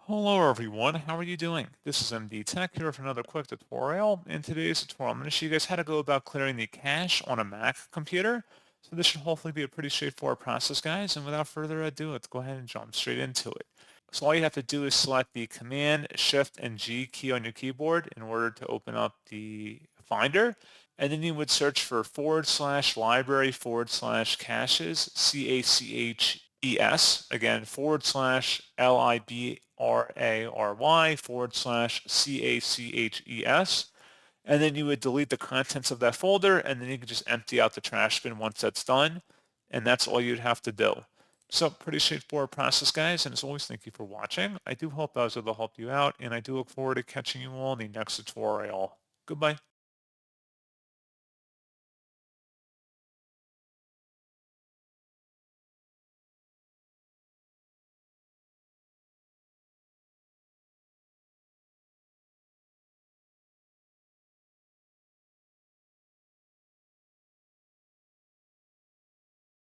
Hello everyone, how are you doing? This is MD Tech here with another quick tutorial. In today's tutorial, I'm going to show you guys how to go about clearing the cache on a Mac computer. So this should hopefully be a pretty straightforward process, guys. And without further ado, let's go ahead and jump straight into it. So all you have to do is select the Command, Shift, and G key on your keyboard in order to open up the Finder. And then you would search for /library /caches, CACHES, again, /LIBRARY /CACHES. And then you would delete the contents of that folder, and then you can just empty out the trash bin once that's done. And that's all you'd have to do. So pretty straightforward process, guys. And as always, thank you for watching. I do hope I was able to help you out, and I do look forward to catching you all in the next tutorial. Goodbye.